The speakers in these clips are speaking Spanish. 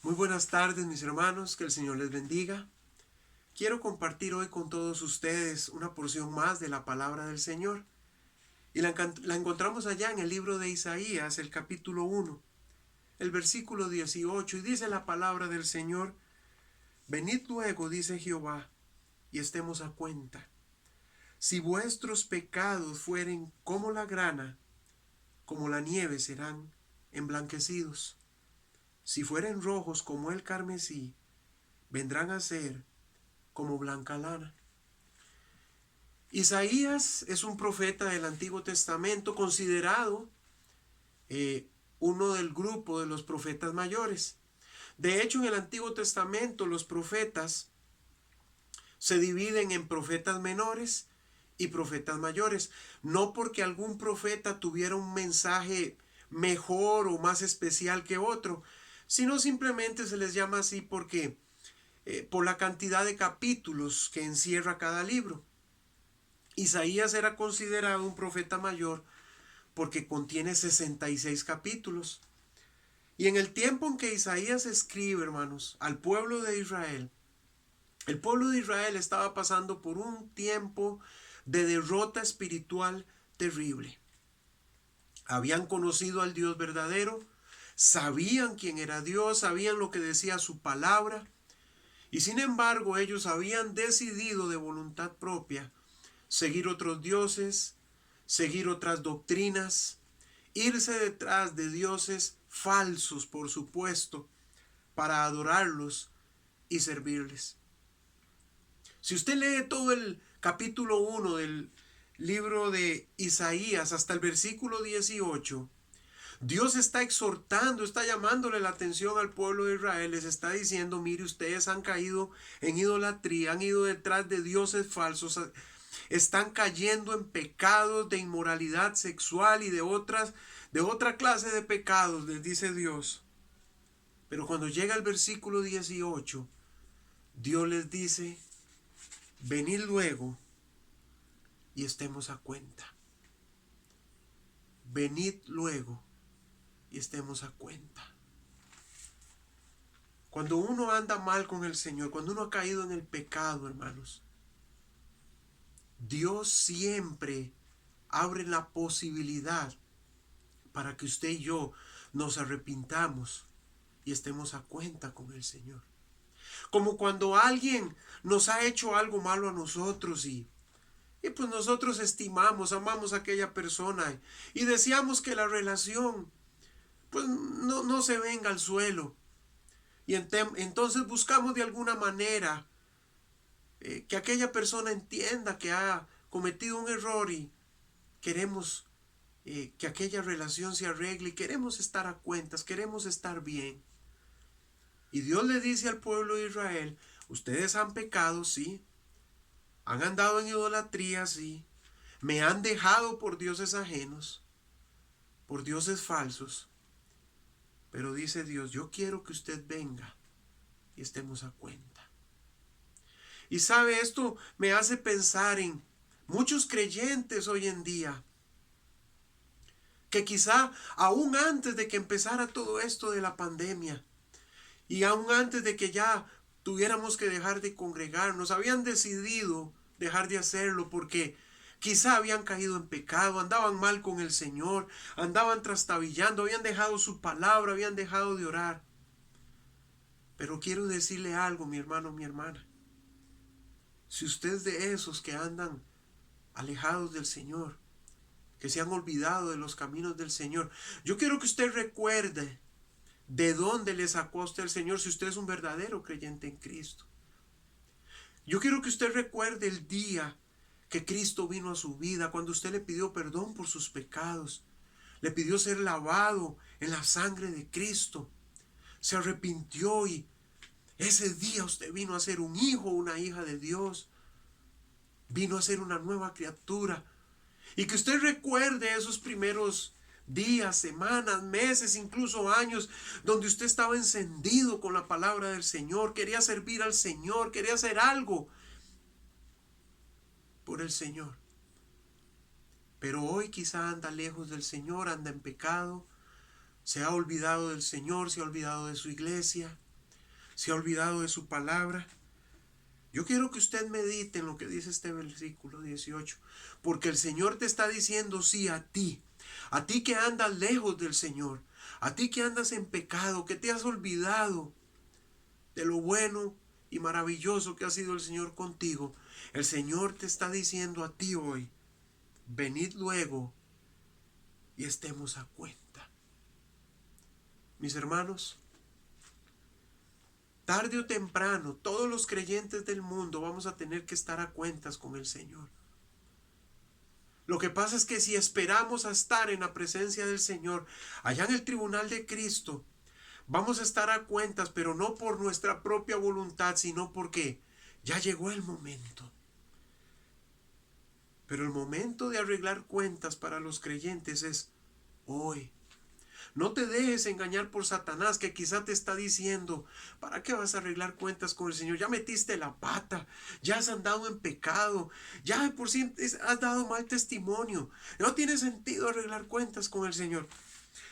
Muy buenas tardes, mis hermanos, que el Señor les bendiga. Quiero compartir hoy con todos ustedes una porción más de la palabra del Señor. Y la encontramos allá en el libro de Isaías, el capítulo 1, el versículo 18, y dice la palabra del Señor: Venid luego, dice Jehová, y estemos a cuenta. Si vuestros pecados fueren como la grana, como la nieve serán emblanquecidos. Si fueren rojos como el carmesí, vendrán a ser como blanca lana. Isaías es un profeta del Antiguo Testamento, considerado uno del grupo de los profetas mayores. De hecho, en el Antiguo Testamento los profetas se dividen en profetas menores y profetas mayores, no porque algún profeta tuviera un mensaje mejor o más especial que otro, sino simplemente se les llama así porque por la cantidad de capítulos que encierra cada libro. Isaías era considerado un profeta mayor porque contiene 66 capítulos. Y en el tiempo en que Isaías escribe, hermanos, al pueblo de Israel, el pueblo de Israel estaba pasando por un tiempo de derrota espiritual terrible. Habían conocido al Dios verdadero, sabían quién era Dios, sabían lo que decía su palabra, y sin embargo ellos habían decidido de voluntad propia seguir otros dioses, seguir otras doctrinas, irse detrás de dioses falsos, por supuesto, para adorarlos y servirles. Si usted lee todo el capítulo 1 del libro de Isaías hasta el versículo 18, Dios está exhortando, está llamándole la atención al pueblo de Israel, les está diciendo: mire, ustedes han caído en idolatría, han ido detrás de dioses falsos, están cayendo en pecados de inmoralidad sexual y de otra clase de pecados, les dice Dios. Pero cuando llega el versículo 18, Dios les dice: venid luego y estemos a cuenta. Venid luego y estemos a cuenta. Cuando uno anda mal con el Señor, cuando uno ha caído en el pecado, hermanos, Dios siempre abre la posibilidad para que usted y yo nos arrepintamos y estemos a cuenta con el Señor. Como cuando alguien nos ha hecho algo malo a nosotros y pues nosotros estimamos, amamos a aquella persona y deseamos que la relación pues no se venga al suelo. Y entonces buscamos de alguna manera que aquella persona entienda que ha cometido un error y queremos que aquella relación se arregle y queremos estar a cuentas, queremos estar bien. Y Dios le dice al pueblo de Israel: ustedes han pecado, sí, han andado en idolatría, sí, me han dejado por dioses ajenos, por dioses falsos, pero dice Dios: yo quiero que usted venga y estemos a cuenta. Y sabe, esto me hace pensar en muchos creyentes hoy en día que quizá aún antes de que empezara todo esto de la pandemia y aún antes de que ya tuviéramos que dejar de congregarnos, habían decidido dejar de hacerlo porque quizá habían caído en pecado, andaban mal con el Señor, andaban trastabillando, habían dejado su palabra, habían dejado de orar. Pero quiero decirle algo, mi hermano, mi hermana. Si usted es de esos que andan alejados del Señor, que se han olvidado de los caminos del Señor, yo quiero que usted recuerde de dónde le sacó a usted el Señor si usted es un verdadero creyente en Cristo. Yo quiero que usted recuerde el día que Cristo vino a su vida, cuando usted le pidió perdón por sus pecados, le pidió ser lavado en la sangre de Cristo, se arrepintió y ese día usted vino a ser un hijo o una hija de Dios, vino a ser una nueva criatura. Y que usted recuerde esos primeros días, semanas, meses, incluso años, donde usted estaba encendido con la palabra del Señor, quería servir al Señor, quería hacer algo por el Señor. Pero hoy quizá anda lejos del Señor, anda en pecado, se ha olvidado del Señor, se ha olvidado de su iglesia. ¿Se ha olvidado de su palabra? Yo quiero que usted medite en lo que dice este versículo 18, porque el Señor te está diciendo sí a ti que andas lejos del Señor, a ti que andas en pecado, que te has olvidado de lo bueno y maravilloso que ha sido el Señor contigo. El Señor te está diciendo a ti hoy, venid luego y estemos a cuenta. Mis hermanos, tarde o temprano, todos los creyentes del mundo vamos a tener que estar a cuentas con el Señor. Lo que pasa es que si esperamos a estar en la presencia del Señor, allá en el tribunal de Cristo, vamos a estar a cuentas, pero no por nuestra propia voluntad, sino porque ya llegó el momento. Pero el momento de arreglar cuentas para los creyentes es hoy. No te dejes engañar por Satanás, que quizá te está diciendo, ¿para qué vas a arreglar cuentas con el Señor? Ya metiste la pata, ya has andado en pecado, ya por sí has dado mal testimonio. No tiene sentido arreglar cuentas con el Señor.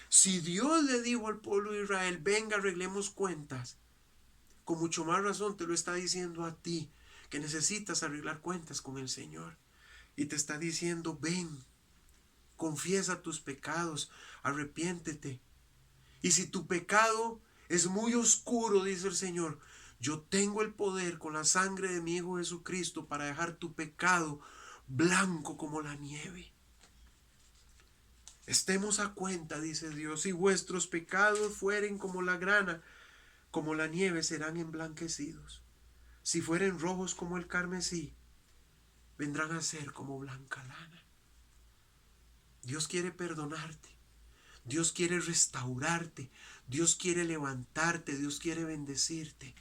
Si Dios le dijo al pueblo de Israel, venga, arreglemos cuentas, con mucho más razón te lo está diciendo a ti, que necesitas arreglar cuentas con el Señor. Y te está diciendo, ven, confiesa tus pecados, arrepiéntete. Y si tu pecado es muy oscuro, dice el Señor, yo tengo el poder con la sangre de mi Hijo Jesucristo para dejar tu pecado blanco como la nieve. Estemos a cuenta, dice Dios, si vuestros pecados fueren como la grana, como la nieve serán emblanquecidos. Si fueren rojos como el carmesí, vendrán a ser como blanca lana. Dios quiere perdonarte. Dios quiere restaurarte. Dios quiere levantarte. Dios quiere bendecirte.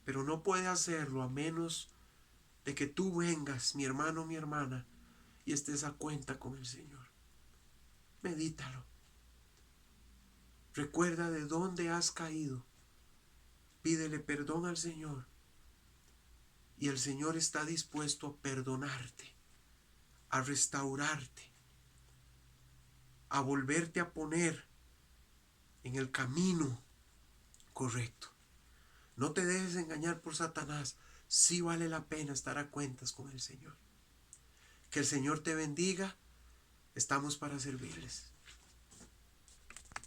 Pero no puede hacerlo a menos de que tú vengas, mi hermano, mi hermana, y estés a cuenta con el Señor. Medítalo. Recuerda de dónde has caído. Pídele perdón al Señor. Y el Señor está dispuesto a perdonarte, a restaurarte, a volverte a poner en el camino correcto. No te dejes engañar por Satanás. Sí vale la pena estar a cuentas con el Señor. Que el Señor te bendiga. Estamos para servirles.